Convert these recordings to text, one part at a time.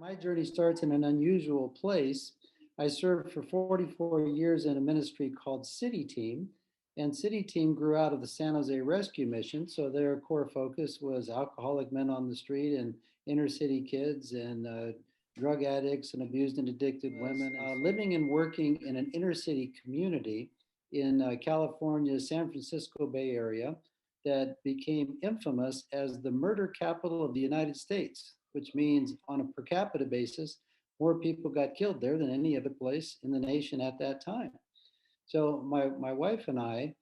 My journey starts in an unusual place. I served for 44 years in a ministry called City Team, and City Team grew out of the San Jose Rescue Mission. So their core focus was alcoholic men on the street and inner city kids and drug addicts and abused and addicted women. Living and working in an inner city community in California's San Francisco Bay Area that became infamous as the murder capital of the United States, which means on a per capita basis, more people got killed there than any other place in the nation at that time. So my wife and I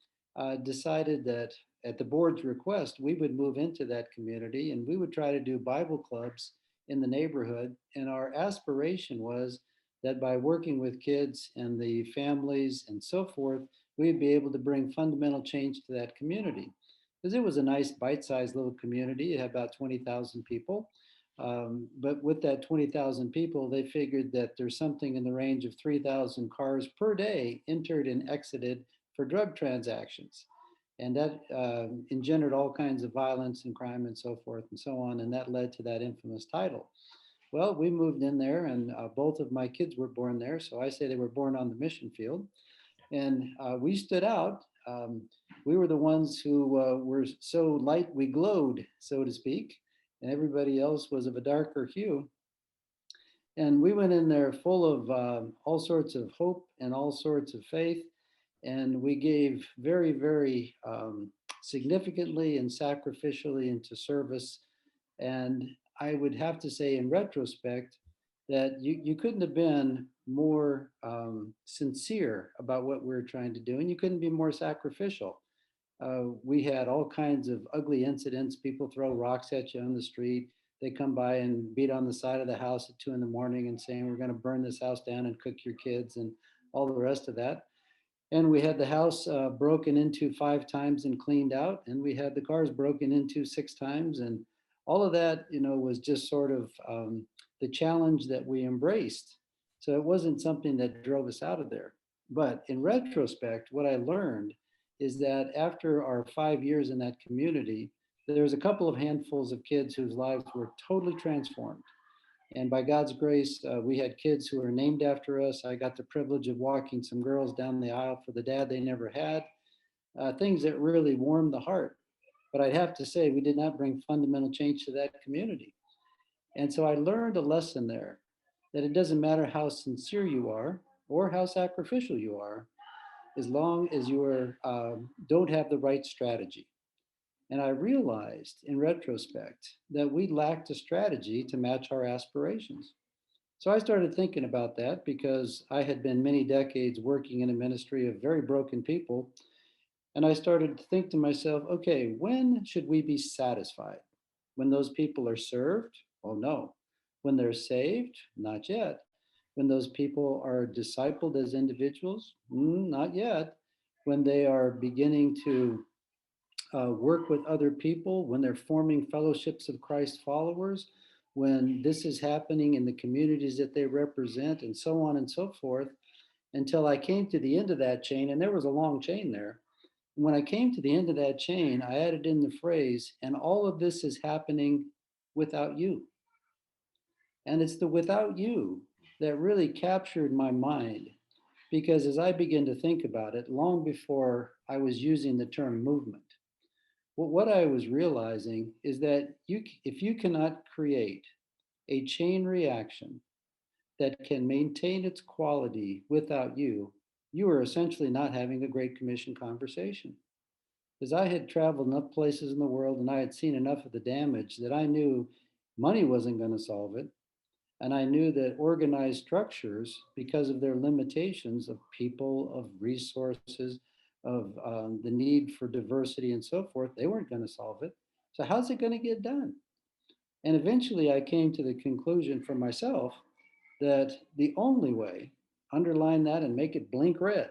decided that at the board's request, we would move into that community and we would try to do Bible clubs in the neighborhood. And our aspiration was that by working with kids and the families and so forth, we'd be able to bring fundamental change to that community. Because it was a nice bite-sized little community. It had about 20,000 people. But with that 20,000 people, they figured that there's something in the range of 3,000 cars per day entered and exited for drug transactions. And that engendered all kinds of violence and crime and so forth and so on. And that led to that infamous title. Well, we moved in there and both of my kids were born there. So I say they were born on the mission field. And we stood out. We were the ones who were so light we glowed, so to speak, and everybody else was of a darker hue. And we went in there full of all sorts of hope and all sorts of faith. And we gave very, very significantly and sacrificially into service. And I would have to say, in retrospect, that you couldn't have been more sincere about what we were trying to do, and you couldn't be more sacrificial. We had all kinds of ugly incidents. People throw rocks at you on the street. They come by and beat on the side of the house at 2 in the morning and saying, we're going to burn this house down and cook your kids and all the rest of that. And we had the house broken into 5 times and cleaned out. And we had the cars broken into 6 times. And all of that, was just sort of the challenge that we embraced. So it wasn't something that drove us out of there. But in retrospect, what I learned is that after our 5 years in that community, there was a couple of handfuls of kids whose lives were totally transformed. And by God's grace, we had kids who were named after us. I got the privilege of walking some girls down the aisle for the dad they never had, things that really warmed the heart. But I'd have to say, we did not bring fundamental change to that community. And so I learned a lesson there that it doesn't matter how sincere you are or how sacrificial you are, as long as you don't have the right strategy. And I realized in retrospect that we lacked a strategy to match our aspirations. So I started thinking about that because I had been many decades working in a ministry of very broken people. And I started to think to myself, okay, when should we be satisfied? When those people are served? Oh, no. When they're saved? Not yet. When those people are discipled as individuals? Not yet. When they are beginning to work with other people, when they're forming fellowships of Christ followers, when this is happening in the communities that they represent, and so on and so forth, until I came to the end of that chain, and there was a long chain there. When I came to the end of that chain, I added in the phrase, and all of this is happening without you. And it's the without you that really captured my mind, because as I began to think about it, long before I was using the term movement, what I was realizing is that if you cannot create a chain reaction that can maintain its quality without you, you are essentially not having a Great Commission conversation. Because I had traveled enough places in the world and I had seen enough of the damage that I knew money wasn't going to solve it. And I knew that organized structures, because of their limitations of people, of resources, of the need for diversity and so forth, they weren't going to solve it. So how's it going to get done? And eventually I came to the conclusion for myself that the only way, underline that and make it blink red,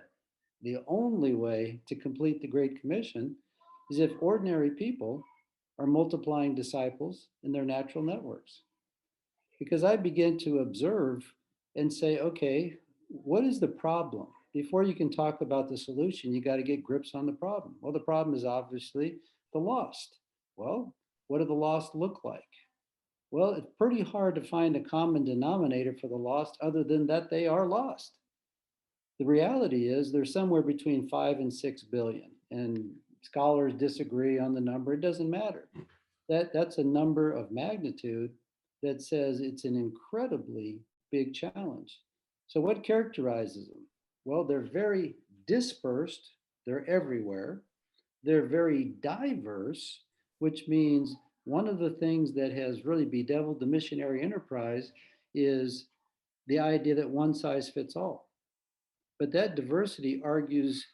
the only way to complete the Great Commission is if ordinary people are multiplying disciples in their natural networks. Because I begin to observe and say, okay, what is the problem? Before you can talk about the solution, you got to get grips on the problem. Well, the problem is obviously the lost. Well, what do the lost look like? Well, it's pretty hard to find a common denominator for the lost other than that they are lost. The reality is there's somewhere between 5 and 6 billion, and scholars disagree on the number. It doesn't matter. That's a number of magnitude that says it's an incredibly big challenge. So what characterizes them? Well, they're very dispersed, they're everywhere. They're very diverse, which means one of the things that has really bedeviled the missionary enterprise is the idea that one size fits all. But that diversity argues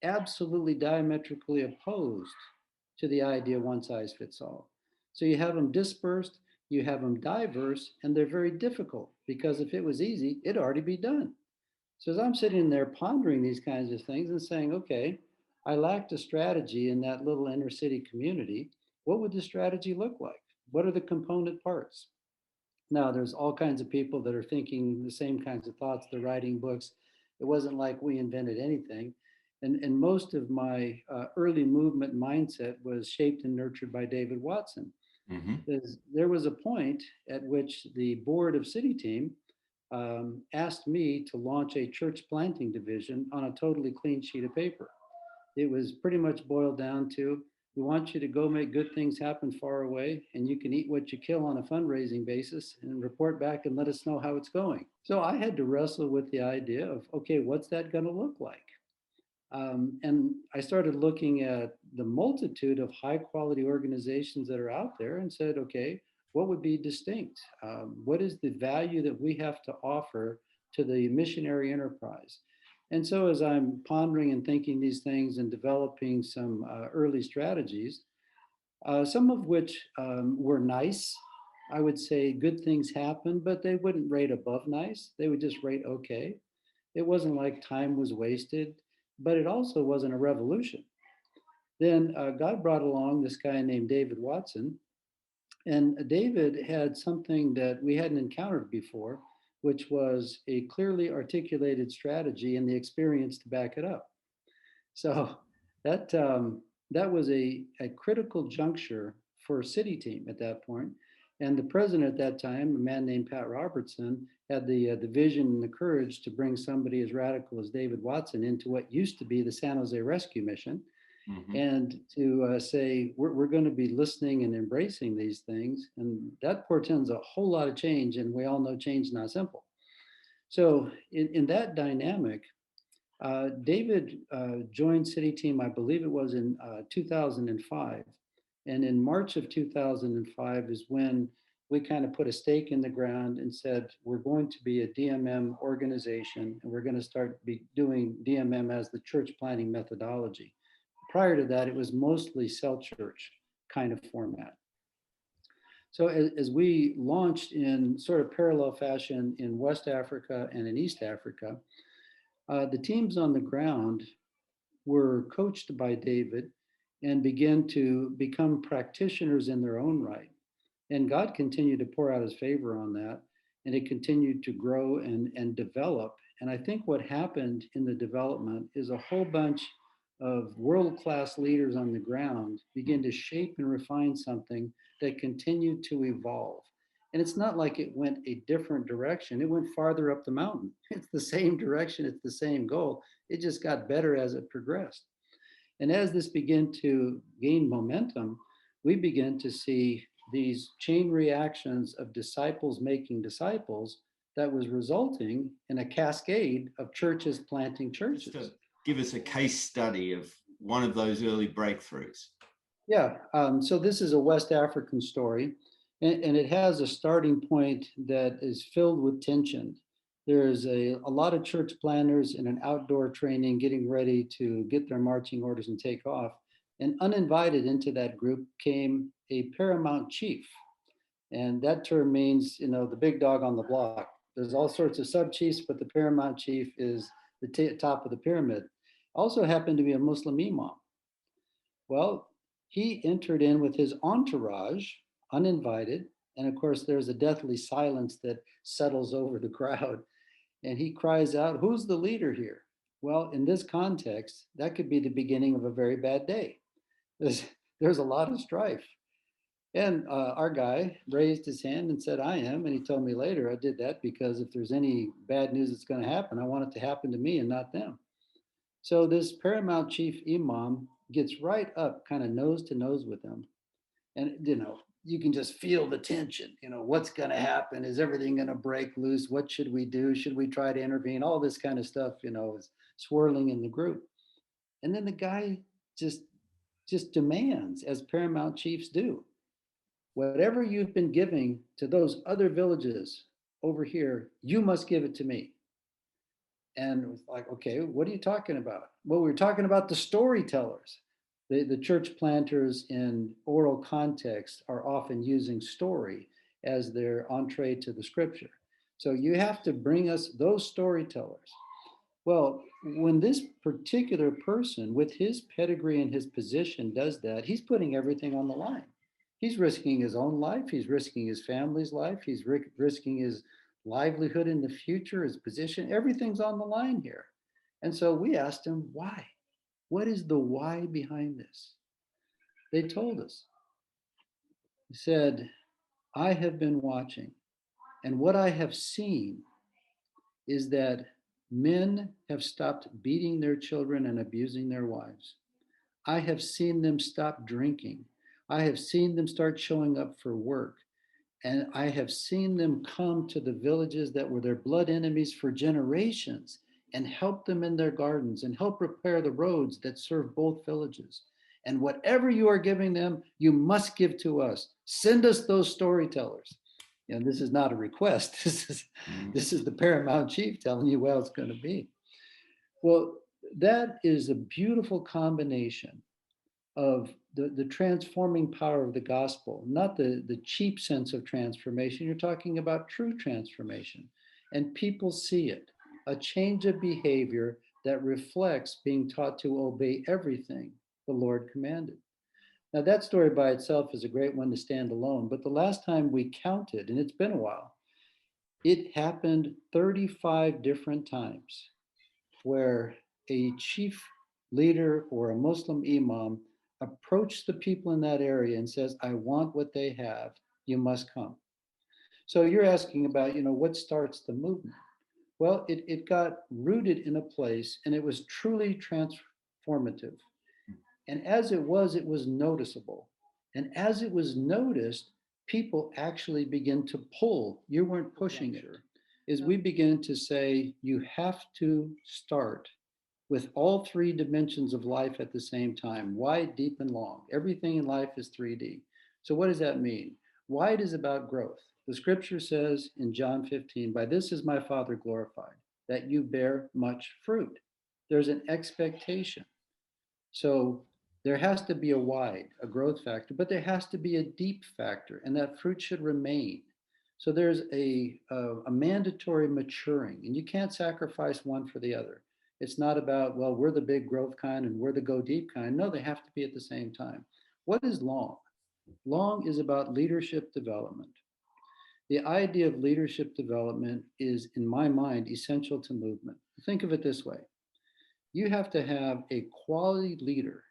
absolutely diametrically opposed to the idea one size fits all. So you have them dispersed, you have them diverse, and they're very difficult because if it was easy, it'd already be done. So as I'm sitting there pondering these kinds of things and saying, okay, I lacked a strategy in that little inner city community. What would the strategy look like? What are the component parts? Now, there's all kinds of people that are thinking the same kinds of thoughts. They're writing books. It wasn't like we invented anything. And most of my early movement mindset was shaped and nurtured by David Watson. Hmm. There was a point at which the board of City Team asked me to launch a church planting division on a totally clean sheet of paper. It was pretty much boiled down to we want you to go make good things happen far away, and you can eat what you kill on a fundraising basis and report back and let us know how it's going. So I had to wrestle with the idea of okay, what's that going to look like? And I started looking at the multitude of high quality organizations that are out there and said, okay, what would be distinct? What is the value that we have to offer to the missionary enterprise? And so, as I'm pondering and thinking these things and developing some early strategies, some of which were nice, I would say good things happened, but they wouldn't rate above nice. They would just rate okay. It wasn't like time was wasted, but it also wasn't a revolution. Then God brought along this guy named David Watson, and David had something that we hadn't encountered before, which was a clearly articulated strategy and the experience to back it up. So that that was a critical juncture for City Team at that point. And the president at that time, a man named Pat Robertson, had the vision and the courage to bring somebody as radical as David Watson into what used to be the San Jose Rescue Mission, Hmm. and to say we're going to be listening and embracing these things, and that portends a whole lot of change. And we all know change is not simple. So in that dynamic, David joined City Team, I believe it was in 2005. And in March of 2005 is when we kind of put a stake in the ground and said, we're going to be a DMM organization and we're going to start doing DMM as the church planting methodology. Prior to that, it was mostly cell church kind of format. So as we launched in sort of parallel fashion in West Africa and in East Africa, the teams on the ground were coached by David and began to become practitioners in their own right. And God continued to pour out his favor on that, and it continued to grow and develop. And I think what happened in the development is a whole bunch of world class leaders on the ground begin to shape and refine something that continued to evolve. And it's not like it went a different direction, it went farther up the mountain. It's the same direction, it's the same goal. It just got better as it progressed. And as this began to gain momentum, we began to see these chain reactions of disciples making disciples that was resulting in a cascade of churches planting Just to churches. give us a case study of one of those early breakthroughs. Yeah, so this is a West African story, and it has a starting point that is filled with tension. There's a lot of church planners in an outdoor training getting ready to get their marching orders and take off. And uninvited into that group came a paramount chief. And that term means, the big dog on the block. There's all sorts of sub chiefs, but the paramount chief is the top of the pyramid. Also happened to be a Muslim imam. Well, he entered in with his entourage, uninvited. And of course, there's a deathly silence that settles over the crowd. And he cries out, "Who's the leader here?" Well, in this context, that could be the beginning of a very bad day. There's, there's a lot of strife. And our guy raised his hand and said, I am. And he told me later, I did that because if there's any bad news that's going to happen, I want it to happen to me and not them. So this paramount chief imam gets right up, kind of nose to nose with them. And, you can just feel the tension. What's going to happen? Is everything going to break loose? What should we do? Should we try to intervene? All this kind of stuff, is swirling in the group. And then the guy just just demands, as paramount chiefs do, whatever you've been giving to those other villages over here, you must give it to me. And it was like, okay, what are you talking about? Well, we were talking about the storytellers. The church planters in oral context are often using story as their entree to the scripture. So you have to bring us those storytellers. Well, when this particular person with his pedigree and his position does that, he's putting everything on the line. He's risking his own life, he's risking his family's life, he's risking his livelihood in the future, his position, everything's on the line here. And so we asked him, why? What is the why behind this? They told us. He said, I have been watching, and what I have seen is that men have stopped beating their children and abusing their wives. I have seen them stop drinking. I have seen them start showing up for work. And I have seen them come to the villages that were their blood enemies for generations and help them in their gardens and help repair the roads that serve both villages. And whatever you are giving them, you must give to us. Send us those storytellers. And this is not a request. This is the paramount chief telling you how it's going to be. Well, that is a beautiful combination of the transforming power of the gospel, not the cheap sense of transformation. You're talking about true transformation. And people see it, a change of behavior that reflects being taught to obey everything the Lord commanded. Now, that story by itself is a great one to stand alone, but the last time we counted, and it's been a while, it happened 35 different times where a chief leader or a Muslim imam approached the people in that area and says, I want what they have, you must come. So you're asking about, what starts the movement? Well, it got rooted in a place and it was truly transformative. And as it was noticeable. And as it was noticed, people actually begin to pull. You weren't pushing it. Is we begin to say, you have to start with all three dimensions of life at the same time, wide, deep, and long. Everything in life is 3D. So, what does that mean? Wide is about growth. The scripture says in John 15, by this is my Father glorified, that you bear much fruit. There's an expectation. So, there has to be a wide, a growth factor, but there has to be a deep factor, and that fruit should remain. So there's a mandatory maturing, and you can't sacrifice one for the other. It's not about, well, we're the big growth kind and we're the go deep kind. No, they have to be at the same time. What is long? Long is about leadership development. The idea of leadership development is, in my mind, essential to movement. Think of it this way: you have to have a quality leader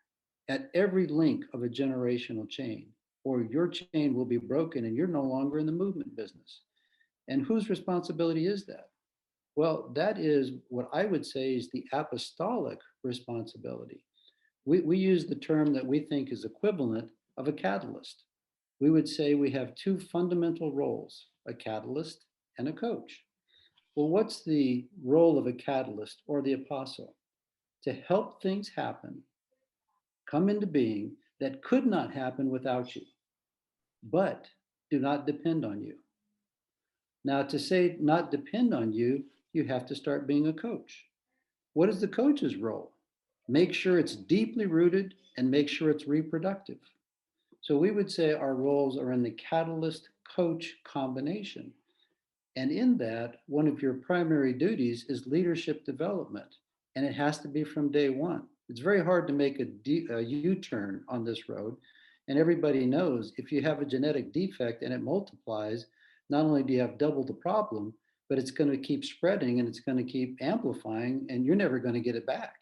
at every link of a generational chain, or your chain will be broken and you're no longer in the movement business. And whose responsibility is that? Well, that is what I would say is the apostolic responsibility. We use the term that we think is equivalent of a catalyst. We would say we have two fundamental roles, a catalyst and a coach. Well, what's the role of a catalyst or the apostle? To help things happen, come into being that could not happen without you, but do not depend on you. Now, to say not depend on you, you have to start being a coach. What is the coach's role? Make sure it's deeply rooted and make sure it's reproductive. So we would say our roles are in the catalyst coach combination. And in that, one of your primary duties is leadership development, and it has to be from day one. It's very hard to make a U-turn on this road. And everybody knows if you have a genetic defect and it multiplies, not only do you have double the problem, but it's going to keep spreading and it's going to keep amplifying, and you're never going to get it back.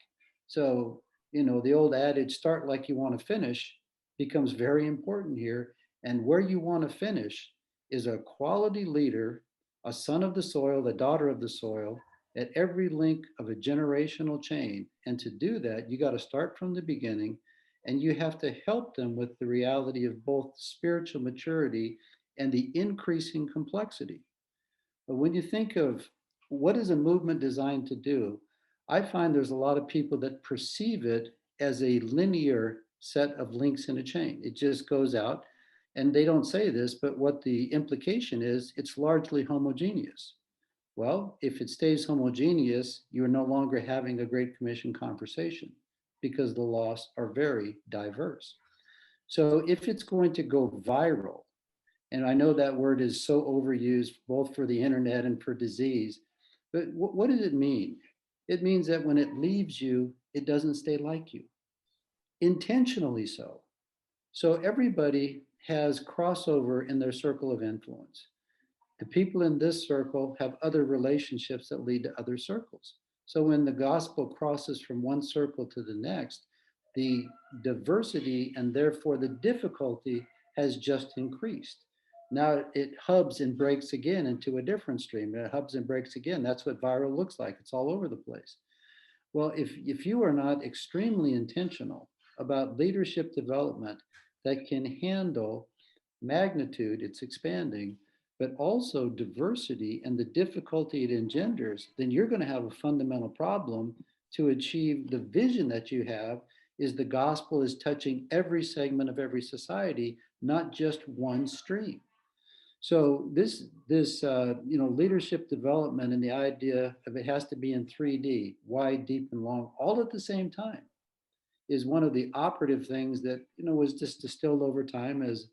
So, the old adage, start like you want to finish, becomes very important here. And where you want to finish is a quality leader, a son of the soil, a daughter of the soil, at every link of a generational chain. And to do that, you got to start from the beginning and you have to help them with the reality of both spiritual maturity and the increasing complexity. But when you think of what is a movement designed to do, I find there's a lot of people that perceive it as a linear set of links in a chain. It just goes out, and they don't say this, but what the implication is, it's largely homogeneous. Well, if it stays homogeneous, you're no longer having a Great Commission conversation because the laws are very diverse. So if it's going to go viral, and I know that word is so overused both for the internet and for disease, but what does it mean? It means that when it leaves you, it doesn't stay like you, intentionally so. So everybody has crossover in their circle of influence. The people in this circle have other relationships that lead to other circles. So when the gospel crosses from one circle to the next, the diversity and therefore the difficulty has just increased. Now it hubs and breaks again into a different stream. It hubs and breaks again. That's what viral looks like. It's all over the place. Well, if you are not extremely intentional about leadership development that can handle magnitude, it's expanding, but also diversity and the difficulty it engenders, then you're going to have a fundamental problem to achieve the vision that you have is the gospel is touching every segment of every society, not just one stream. So this leadership development and the idea of it has to be in 3D, wide, deep, and long, all at the same time, is one of the operative things that was just distilled over time as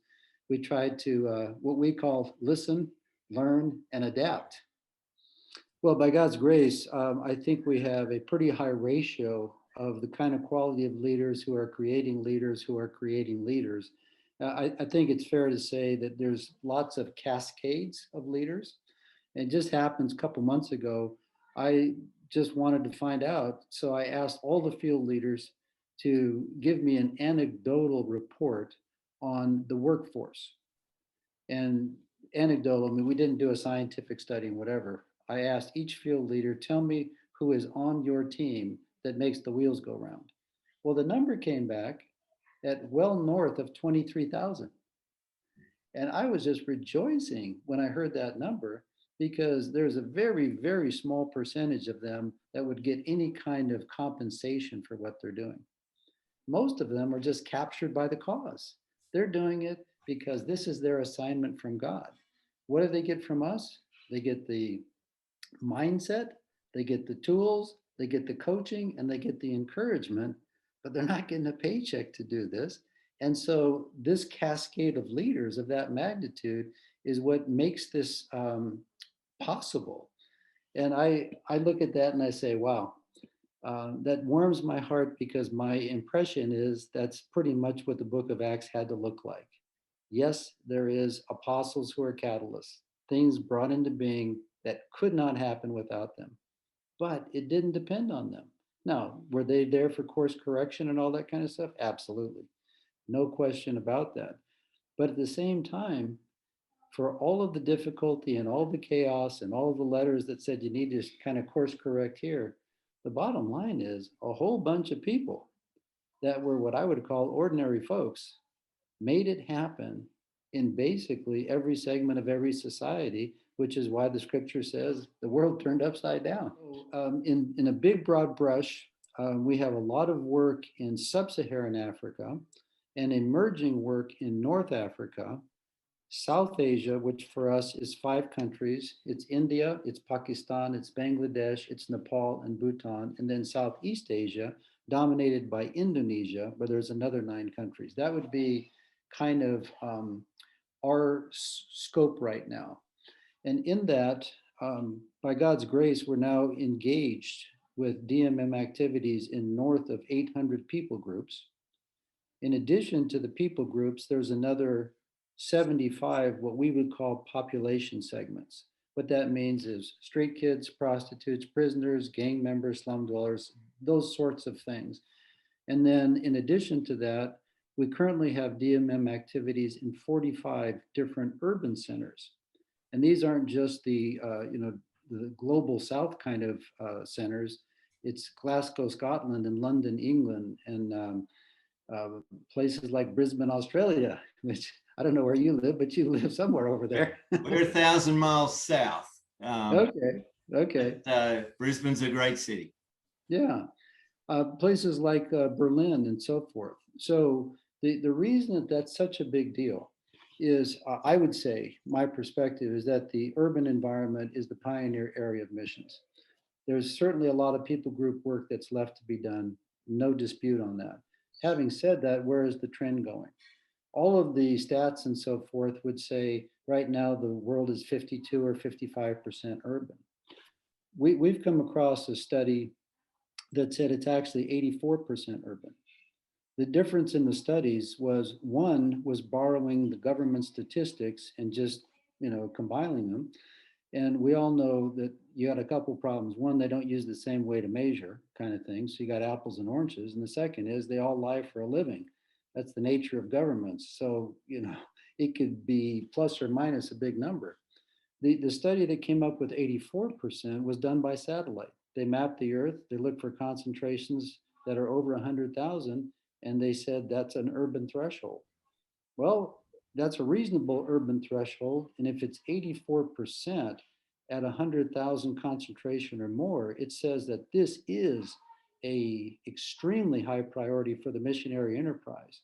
we tried to what we call listen, learn, and adapt. Well, by God's grace, I think we have a pretty high ratio of the kind of quality of leaders who are creating leaders who are creating leaders. I think it's fair to say that there's lots of cascades of leaders. It just happens a couple months ago. I just wanted to find out. So I asked all the field leaders to give me an anecdotal report on the workforce. And anecdotal, I mean, we didn't do a scientific study and whatever. I asked each field leader, tell me who is on your team that makes the wheels go round. Well, the number came back at well north of 23,000. And I was just rejoicing when I heard that number because there's a very, very small percentage of them that would get any kind of compensation for what they're doing. Most of them are just captured by the cause. They're doing it because this is their assignment from God. What do they get from us? They get the mindset, they get the tools, they get the coaching, and they get the encouragement, but they're not getting a paycheck to do this. And so, this cascade of leaders of that magnitude is what makes this possible. And I look at that and I say, wow, that warms my heart because my impression is that's pretty much what the book of Acts had to look like. Yes, there is apostles who are catalysts, things brought into being that could not happen without them, but it didn't depend on them. Now, were they there for course correction and all that kind of stuff? Absolutely. No question about that. But at the same time, for all of the difficulty and all the chaos and all of the letters that said you need to kind of course correct here, the bottom line is a whole bunch of people that were what I would call ordinary folks made it happen in basically every segment of every society, which is why the scripture says the world turned upside down. In a big, broad brush, we have a lot of work in sub Saharan Africa and emerging work in North Africa. South Asia, which for us is 5 countries, it's India, it's Pakistan, it's Bangladesh, it's Nepal and Bhutan, and then Southeast Asia, dominated by Indonesia, where there's another 9 countries. That would be kind of our scope right now. And in that, by God's grace, we're now engaged with DMM activities in north of 800 people groups. In addition to the people groups, there's another 75 what we would call population segments. What that means is street kids, prostitutes, prisoners, gang members, slum dwellers, those sorts of things. And then in addition to that, We currently have DMM activities in 45 different urban centers. And these aren't just the global south kind of centers. It's Glasgow, Scotland, and London, England, and uh, places like Brisbane, Australia, which I don't know where you live, but you live somewhere over there. We're 1,000 miles south. Okay, okay, Brisbane's a great city. yeah. Places like Berlin and so forth. So the reason that that's such a big deal is, I would say, my perspective is that the urban environment is the pioneer area of missions. There's certainly a lot of people group work that's left to be done, no dispute on that. Having said that, where is the trend going? All of the stats and so forth would say right now the world is 52 or 55% urban. We've come across a study that said it's actually 84% urban. The difference in the studies was one was borrowing the government statistics and just, compiling them. And we all know that you got a couple problems. One, they don't use the same way to measure, kind of thing. So you got apples and oranges. And the second is they all lie for a living. That's the nature of governments. So, it could be plus or minus a big number. The study that came up with 84% was done by satellite. They mapped the Earth, they looked for concentrations that are over 100,000, and they said that's an urban threshold. Well, that's a reasonable urban threshold. And if it's 84% at 100,000 concentration or more, it says that this is a extremely high priority for the missionary enterprise.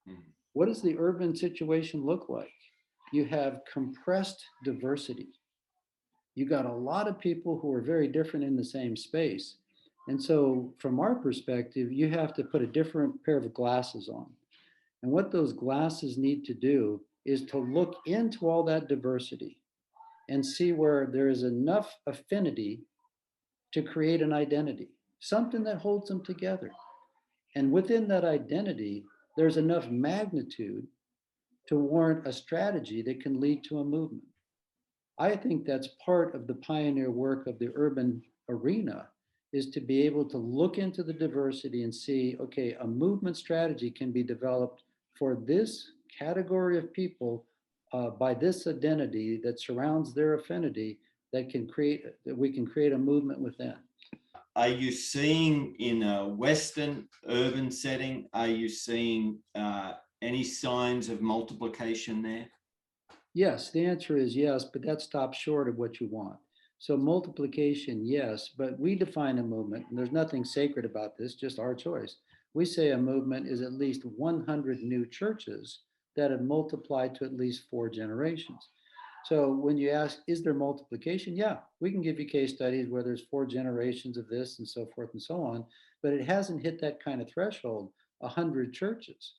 Mhm. What does the urban situation look like? You have compressed diversity. You got a lot of people who are very different in the same space. And so, from our perspective, you have to put a different pair of glasses on. And what those glasses need to do is to look into all that diversity and see where there is enough affinity to create an identity, something that holds them together. And within that identity, there's enough magnitude to warrant a strategy that can lead to a movement. I think that's part of the pioneer work of the urban arena, is to be able to look into the diversity and see, okay, a movement strategy can be developed for this category of people by this identity that surrounds their affinity, that we can create a movement within. Are you seeing in a Western urban setting, are you seeing any signs of multiplication there? Yes, the answer is yes, but that stops short of what you want. So multiplication, yes, but we define a movement, and there's nothing sacred about this, just our choice. We say a movement is at least 100 new churches that have multiplied to at least 4 generations. So when you ask, is there multiplication? Yeah, we can give you case studies where there's 4 generations of this and so forth and so on, but it hasn't hit that kind of threshold, 100 churches.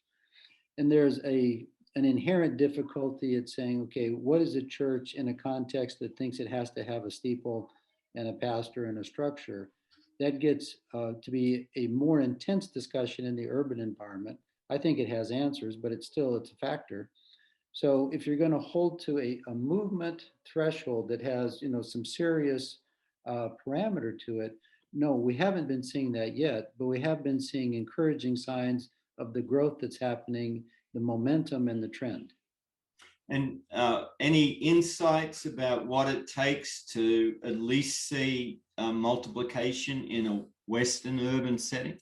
And there's an inherent difficulty at saying, okay, what is a church in a context that thinks it has to have a steeple and a pastor and a structure? That gets to be a more intense discussion in the urban environment. I think it has answers, but it's a factor. So if you're going to hold to a movement threshold that has, some serious parameter to it, no, we haven't been seeing that yet, but we have been seeing encouraging signs of the growth that's happening, the momentum and the trend. And any insights about what it takes to at least see multiplication in a Western urban setting?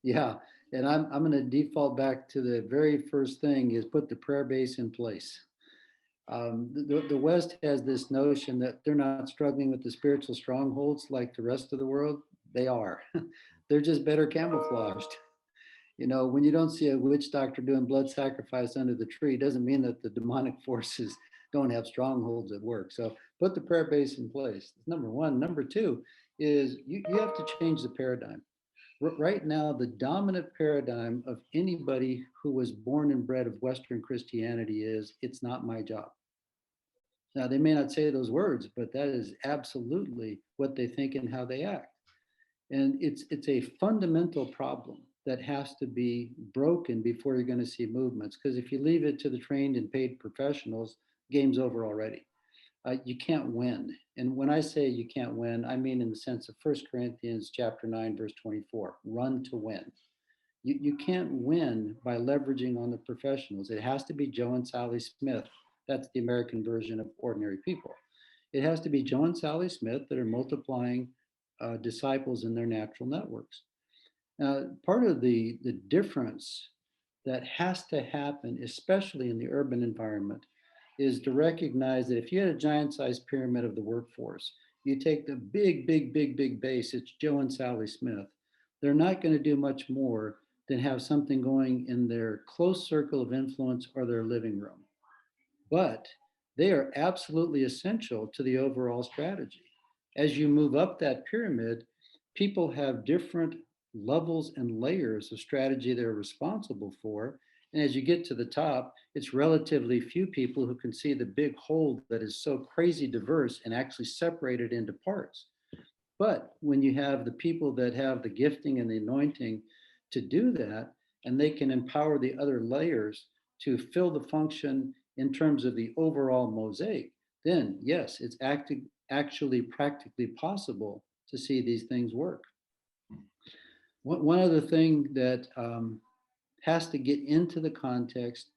Yeah, and I'm going to default back to the very first thing is put the prayer base in place. The West has this notion that they're not struggling with the spiritual strongholds like the rest of the world. They are. They're just better camouflaged. When you don't see a witch doctor doing blood sacrifice under the tree, doesn't mean that the demonic forces don't have strongholds at work. So put the prayer base in place. That's number one. Number two is you have to change the paradigm. Right now, the dominant paradigm of anybody who was born and bred of Western Christianity is it's not my job. Now, they may not say those words, but that is absolutely what they think and how they act. And it's a fundamental problem that has to be broken before you're going to see movements. Because if you leave it to the trained and paid professionals, game's over already. You can't win. And when I say you can't win, I mean in the sense of 1 Corinthians chapter 9, verse 24, run to win. You can't win by leveraging on the professionals. It has to be Joe and Sally Smith. That's the American version of ordinary people. It has to be Joe and Sally Smith that are multiplying disciples in their natural networks. Now, part of the difference that has to happen, especially in the urban environment, is to recognize that if you had a giant sized pyramid of the workforce, you take the big base, it's Joe and Sally Smith. They're not going to do much more than have something going in their close circle of influence or their living room. But they are absolutely essential to the overall strategy. As you move up that pyramid, people have different levels and layers of strategy they're responsible for. And as you get to the top, it's relatively few people who can see the big whole that is so crazy diverse and actually separate it into parts. But when you have the people that have the gifting and the anointing to do that, and they can empower the other layers to fill the function in terms of the overall mosaic, then yes, it's actually practically possible to see these things work. One other thing that has to get into the context,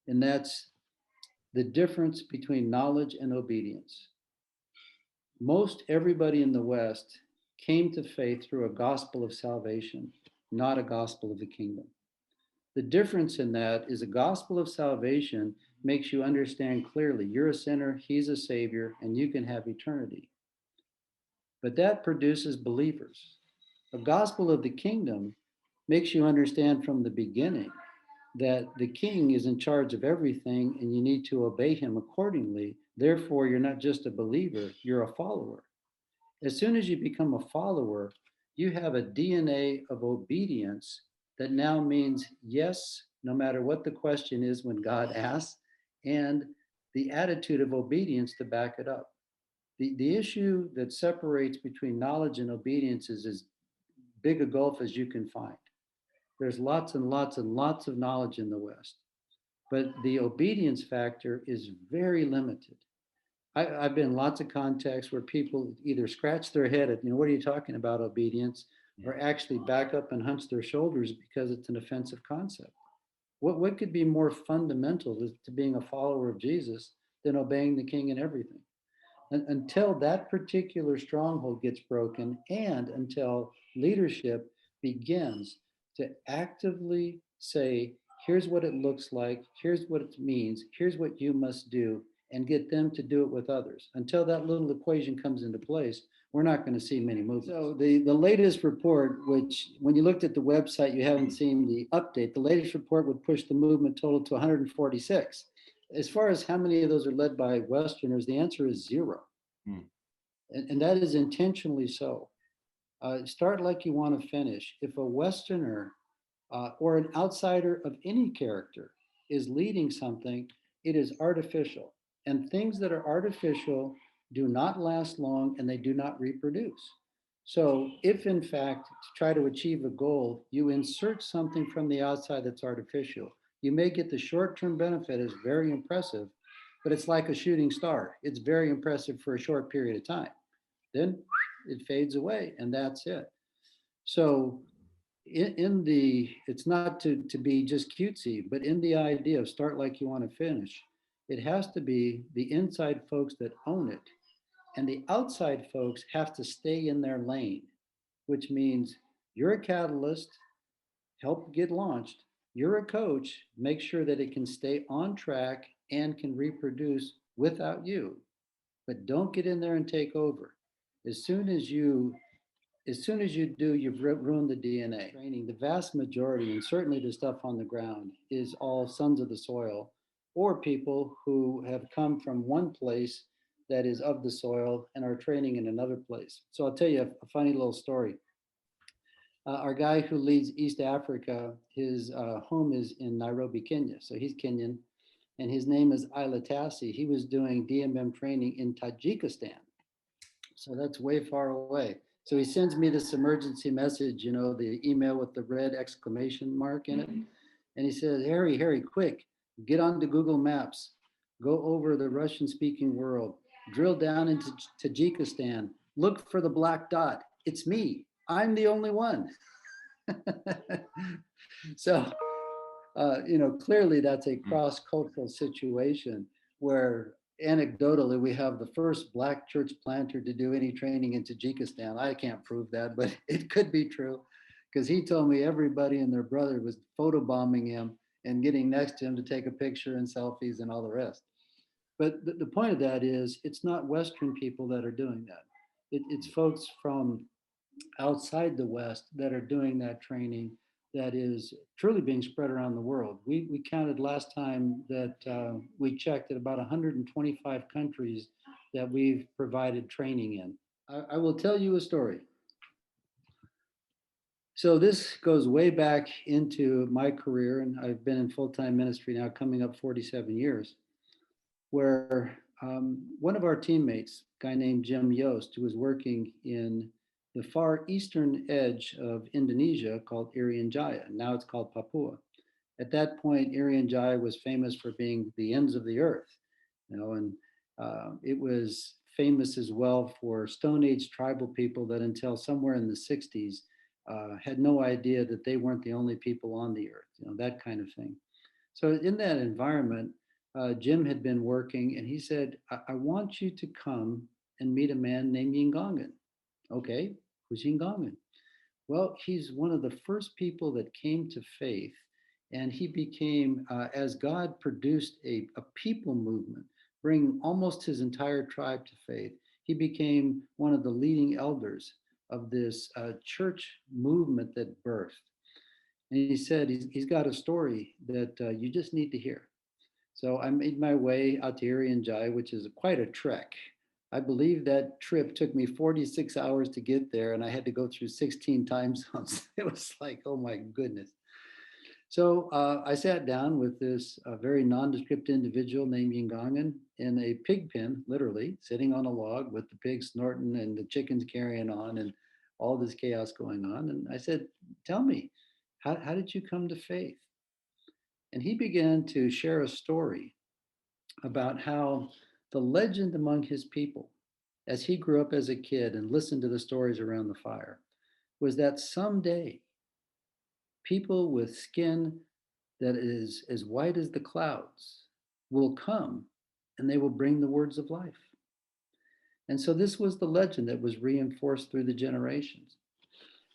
and that's the difference between knowledge and obedience. Most everybody in the West came to faith through a gospel of salvation, not a gospel of the kingdom. The difference in that is a gospel of salvation makes you understand clearly you're a sinner, he's a savior, and you can have eternity. But that produces believers. A gospel of the kingdom makes you understand from the beginning that the king is in charge of everything and you need to obey him accordingly. Therefore, you're not just a believer, you're a follower. As soon as you become a follower, you have a DNA of obedience that now means yes, no matter what the question is when God asks, and the attitude of obedience to back it up. The issue that separates between knowledge and obedience is as big a gulf as you can find. There's lots and lots and lots of knowledge in the West, but the obedience factor is very limited. I've been in lots of contexts where people either scratch their head at, what are you talking about, obedience, or actually back up and hunch their shoulders because it's an offensive concept. What could be more fundamental to being a follower of Jesus than obeying the king in everything? And until that particular stronghold gets broken and until leadership begins to actively say, here's what it looks like, here's what it means, here's what you must do, and get them to do it with others. Until that little equation comes into place, we're not going to see many movements. So the latest report, which when you looked at the website, you haven't seen the update, the latest report would push the movement total to 146. As far as how many of those are led by Westerners, the answer is zero. Hmm. And that is intentionally so. Start like you want to finish. If a Westerner or an outsider of any character is leading something, it is artificial. And things that are artificial do not last long and they do not reproduce. So, if in fact, to try to achieve a goal, you insert something from the outside that's artificial, you may get the short term benefit as very impressive, but it's like a shooting star. It's very impressive for a short period of time. Then it fades away, and that's it. So, in the it's not to be just cutesy, but in the idea of start like you want to finish, it has to be the inside folks that own it, and the outside folks have to stay in their lane, which means you're a catalyst, help get launched. You're a coach, make sure that it can stay on track and can reproduce without you, but don't get in there and take over. As soon as you as soon as you do, you've ruined the DNA. Training, the vast majority, and certainly the stuff on the ground, is all sons of the soil or people who have come from one place that is of the soil and are training in another place. So I'll tell you a funny little story. Our guy who leads East Africa, his home is in Nairobi, Kenya. So he's Kenyan, and his name is Ila Tassi. He was doing DMM training in Tajikistan. So that's way far away. So he sends me this emergency message, the email with the red exclamation mark in it. And he says, Harry, quick, get onto Google Maps, go over the Russian speaking world, drill down into Tajikistan, look for the black dot. It's me. I'm the only one. So, clearly that's a Mm. cross-cultural situation where anecdotally we have the first Black church planter to do any training in Tajikistan. I can't prove that, but it could be true because he told me everybody and their brother was photobombing him and getting next to him to take a picture and selfies and all the rest. But the point of that is it's not Western people that are doing that. It's folks from outside the West that are doing that training that is truly being spread around the world. We counted last time that we checked at about 125 countries that we've provided training in. I will tell you a story. So this goes way back into my career, and I've been in full-time ministry now coming up 47 years, where one of our teammates, a guy named Jim Yost, who was working in the far eastern edge of Indonesia called Irian Jaya. Now it's called Papua. At that point, Irian Jaya was famous for being the ends of the earth, and it was famous as well for Stone Age tribal people that until somewhere in the 60s had no idea that they weren't the only people on the earth, that kind of thing. So in that environment, Jim had been working and he said, I want you to come and meet a man named Yingongan. Okay, who's Yingongan? Well, he's one of the first people that came to faith, and he became, as God produced a people movement, bringing almost his entire tribe to faith, he became one of the leading elders of this church movement that birthed. And he said he's got a story that you just need to hear. So I made my way out to Irian Jaya, which is quite a trek. I believe that trip took me 46 hours to get there, and I had to go through 16 time zones. It was like, oh my goodness. So I sat down with this very nondescript individual named Yingongan in a pig pen, literally, sitting on a log with the pigs snorting and the chickens carrying on and all this chaos going on. And I said, tell me, how did you come to faith? And he began to share a story about how the legend among his people, as he grew up as a kid and listened to the stories around the fire, was that someday people with skin that is as white as the clouds will come and they will bring the words of life. And so this was the legend that was reinforced through the generations.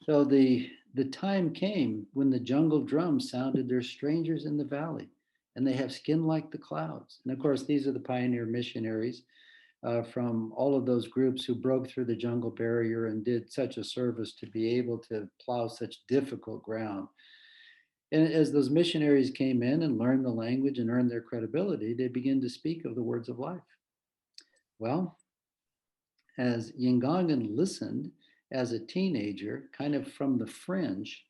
So the time came when the jungle drums sounded, there's strangers in the valley, and they have skin like the clouds. And of course, these are the pioneer missionaries from all of those groups who broke through the jungle barrier and did such a service to be able to plow such difficult ground. And as those missionaries came in and learned the language and earned their credibility, they began to speak of the words of life. Well, as Yingongan listened as a teenager, kind of from the fringe,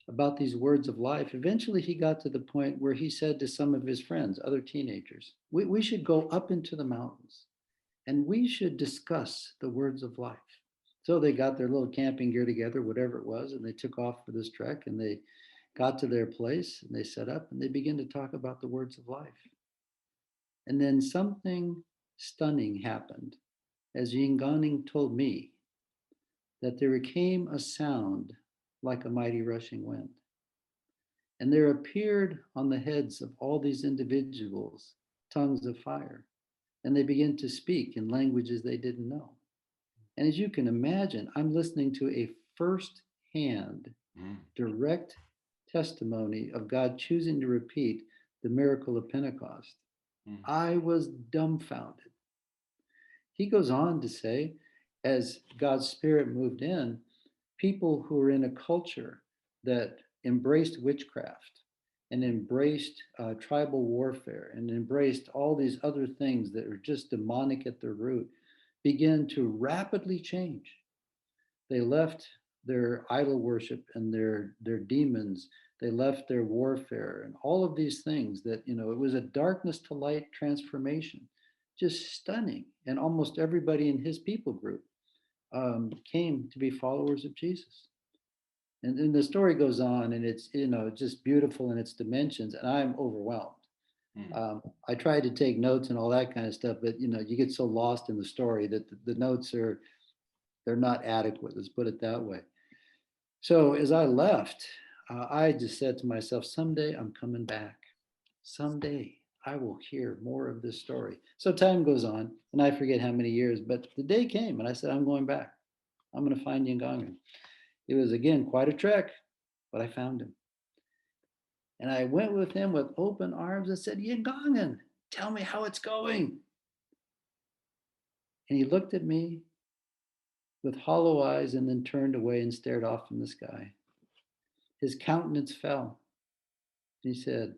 about these words of life, eventually he got to the point where he said to some of his friends, other teenagers, we should go up into the mountains and we should discuss the words of life. So they got their little camping gear together, whatever it was, and they took off for this trek and they got to their place and they set up and they began to talk about the words of life. And then something stunning happened. As Yinganing told me, that there came a sound like a mighty rushing wind. And there appeared on the heads of all these individuals tongues of fire. And they began to speak in languages they didn't know. And as you can imagine, I'm listening to a first hand, direct testimony of God choosing to repeat the miracle of Pentecost. I was dumbfounded. He goes on to say, as God's Spirit moved in, people who were in a culture that embraced witchcraft and embraced tribal warfare and embraced all these other things that are just demonic at their root began to rapidly change. They left their idol worship and their demons. They left their warfare and all of these things that, it was a darkness to light transformation, just stunning. And almost everybody in his people group came to be followers of Jesus. And then the story goes on and it's, just beautiful in its dimensions. And I'm overwhelmed. I tried to take notes and all that kind of stuff, but you get so lost in the story that the notes they're not adequate. Let's put it that way. So as I left, I just said to myself, someday I'm coming back. Someday I will hear more of this story. So time goes on, and I forget how many years, but the day came, and I said, I'm going back. I'm going to find Yangongan. It was, again, quite a trek, but I found him. And I went with him with open arms and said, Yangongan, tell me how it's going. And he looked at me with hollow eyes and then turned away and stared off in the sky. His countenance fell. He said,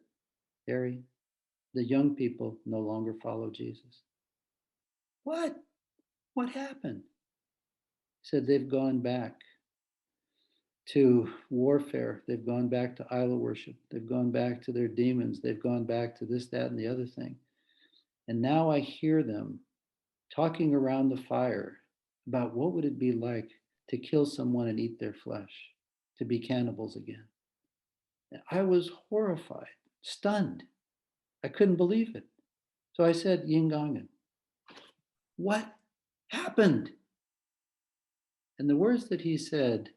Harry, the young people no longer follow Jesus. What? What happened? He said, they've gone back to warfare. They've gone back to idol worship. They've gone back to their demons. They've gone back to this, that, and the other thing. And now I hear them talking around the fire about what would it be like to kill someone and eat their flesh, to be cannibals again. And I was horrified, stunned. I couldn't believe it. So I said, Yingongan, what happened? And the words that he said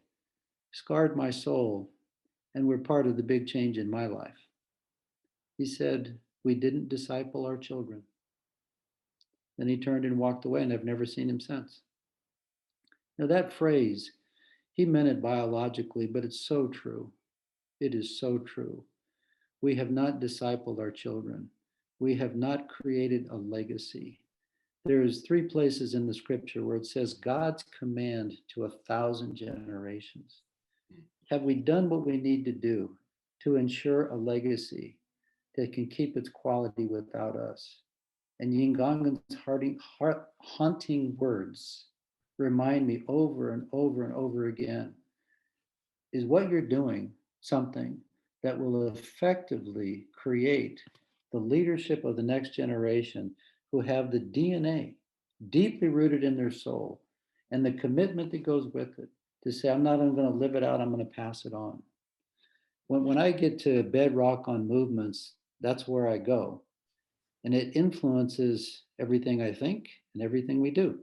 scarred my soul and were part of the big change in my life. He said, we didn't disciple our children. Then he turned and walked away, and I've never seen him since. Now, that phrase, he meant it biologically, but it's so true. It is so true. We have not discipled our children. We have not created a legacy. There's 3 places in the scripture where it says God's command to 1,000 generations. Have we done what we need to do to ensure a legacy that can keep its quality without us? And Yingongan's haunting words remind me over and over and over again, is what you're doing something that will effectively create the leadership of the next generation who have the DNA deeply rooted in their soul and the commitment that goes with it to say, I'm not only going to live it out, I'm going to pass it on. When I get to bedrock on movements, that's where I go. And it influences everything I think and everything we do.